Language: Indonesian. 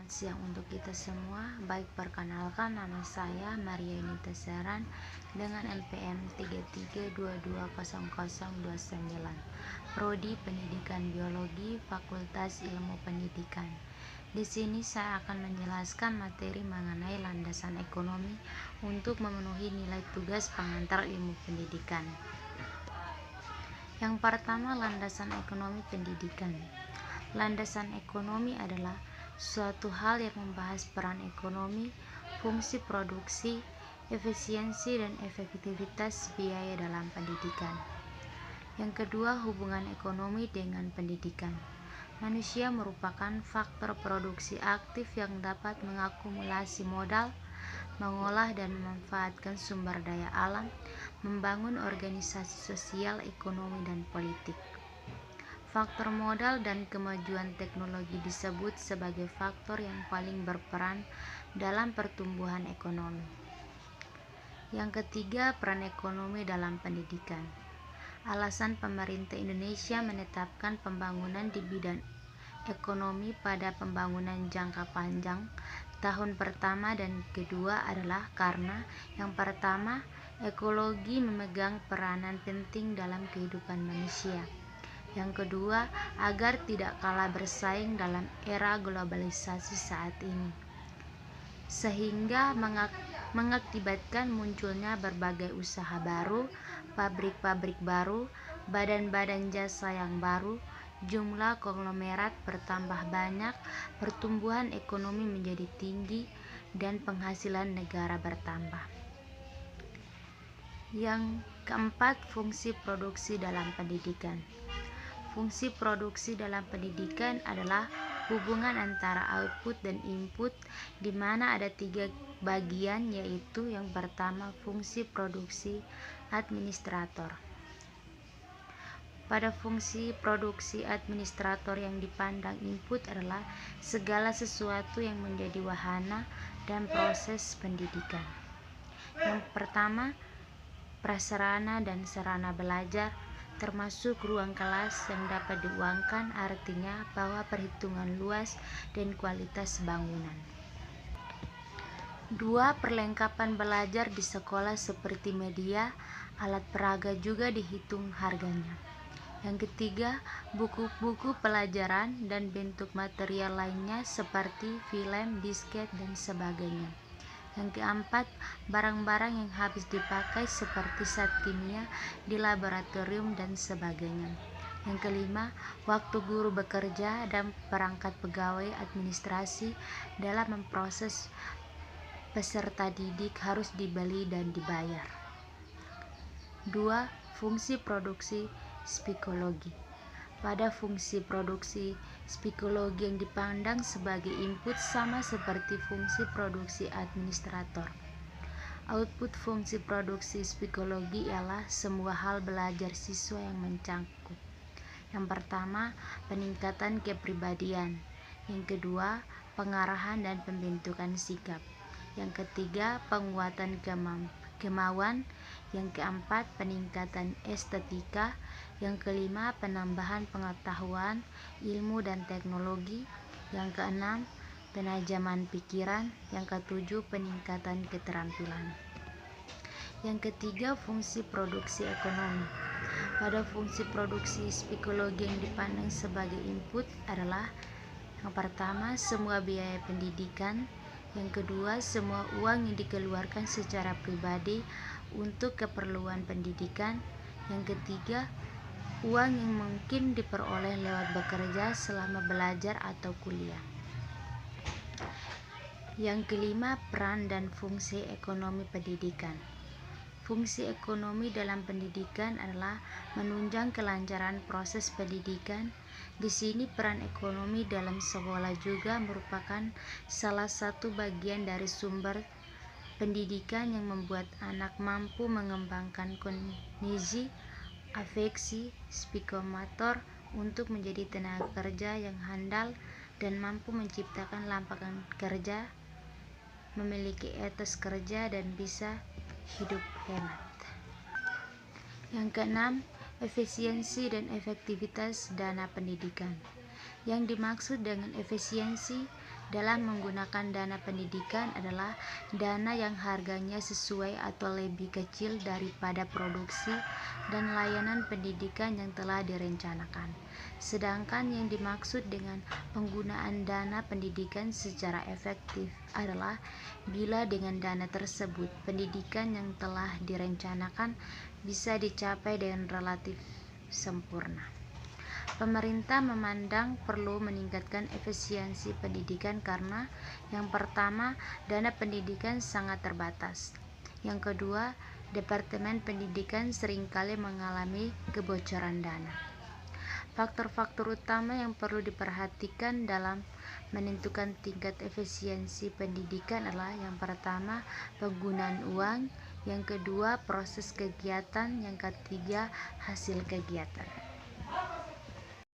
Selamat siang untuk kita semua. Baik, perkenalkan nama saya Maria Nita Saran dengan NPM 33220029, Prodi Pendidikan Biologi, Fakultas Ilmu Pendidikan. Di sini saya akan menjelaskan materi mengenai landasan ekonomi untuk memenuhi nilai tugas pengantar ilmu pendidikan. Yang pertama, landasan ekonomi pendidikan. Landasan ekonomi adalah suatu hal yang membahas peran ekonomi, fungsi produksi, efisiensi dan efektivitas biaya dalam pendidikan. Yang kedua, hubungan ekonomi dengan pendidikan. Manusia merupakan faktor produksi aktif yang dapat mengakumulasi modal, mengolah dan memanfaatkan sumber daya alam, membangun organisasi sosial, ekonomi, dan politik. Faktor modal dan kemajuan teknologi disebut sebagai faktor yang paling berperan dalam pertumbuhan ekonomi. Yang ketiga, peran ekonomi dalam pendidikan. Alasan pemerintah Indonesia menetapkan pembangunan di bidang ekonomi pada pembangunan jangka panjang tahun pertama dan kedua adalah karena yang pertama, ekologi memegang peranan penting dalam kehidupan manusia. Yang kedua, agar tidak kalah bersaing dalam era globalisasi saat ini, sehingga mengakibatkan munculnya berbagai usaha baru, pabrik-pabrik baru, badan-badan jasa yang baru, jumlah konglomerat bertambah banyak, pertumbuhan ekonomi menjadi tinggi, dan penghasilan negara bertambah. Yang keempat, fungsi produksi dalam pendidikan. Fungsi produksi dalam pendidikan adalah hubungan antara output dan input, di mana ada 3 bagian, yaitu yang pertama, fungsi produksi administrator. Pada fungsi produksi administrator yang dipandang input adalah segala sesuatu yang menjadi wahana dan proses pendidikan. Yang pertama, prasarana dan sarana belajar, termasuk ruang kelas yang dapat diuangkan, artinya bahwa perhitungan luas dan kualitas bangunan. 2. Perlengkapan belajar di sekolah seperti media, alat peraga juga dihitung harganya. Yang ketiga, buku-buku pelajaran dan bentuk material lainnya seperti film, disket, dan sebagainya. Yang keempat, barang-barang yang habis dipakai seperti zat kimia di laboratorium dan sebagainya. Yang kelima, waktu guru bekerja dan perangkat pegawai administrasi dalam memproses peserta didik harus dibeli dan dibayar. 2. Fungsi produksi psikologi. Pada fungsi produksi psikologi yang dipandang sebagai input sama seperti fungsi produksi administrator. Output fungsi produksi psikologi ialah semua hal belajar siswa yang mencangkup. Yang pertama, peningkatan kepribadian. Yang kedua, pengarahan dan pembentukan sikap. Yang ketiga, penguatan kemauan. Yang keempat, peningkatan estetika. Yang kelima, penambahan pengetahuan, ilmu dan teknologi. Yang keenam, penajaman pikiran. Yang ketujuh, peningkatan keterampilan. Yang ketiga, fungsi produksi ekonomi. Pada fungsi produksi psikologi yang dipandang sebagai input adalah yang pertama, semua biaya pendidikan. Yang kedua, semua uang yang dikeluarkan secara pribadi untuk keperluan pendidikan. Yang ketiga, uang yang mungkin diperoleh lewat bekerja selama belajar atau kuliah. Yang kelima, peran dan fungsi ekonomi pendidikan. Fungsi ekonomi dalam pendidikan adalah menunjang kelancaran proses pendidikan. Di sini peran ekonomi dalam sekolah juga merupakan salah satu bagian dari sumber pendidikan yang membuat anak mampu mengembangkan kognisi, afeksi, psikomotor untuk menjadi tenaga kerja yang handal dan mampu menciptakan lapangan kerja, memiliki etos kerja, dan bisa hidup hemat. Yang keenam, efisiensi dan efektivitas dana pendidikan. Yang dimaksud dengan efisiensi dalam menggunakan dana pendidikan adalah dana yang harganya sesuai atau lebih kecil daripada produksi dan layanan pendidikan yang telah direncanakan. Sedangkan yang dimaksud dengan penggunaan dana pendidikan secara efektif adalah bila dengan dana tersebut pendidikan yang telah direncanakan bisa dicapai dengan relatif sempurna. Pemerintah memandang perlu meningkatkan efisiensi pendidikan karena yang pertama, dana pendidikan sangat terbatas. Yang kedua, Departemen Pendidikan seringkali mengalami kebocoran dana. Faktor-faktor utama yang perlu diperhatikan dalam menentukan tingkat efisiensi pendidikan adalah yang pertama, penggunaan uang, yang kedua, proses kegiatan, yang ketiga, hasil kegiatan.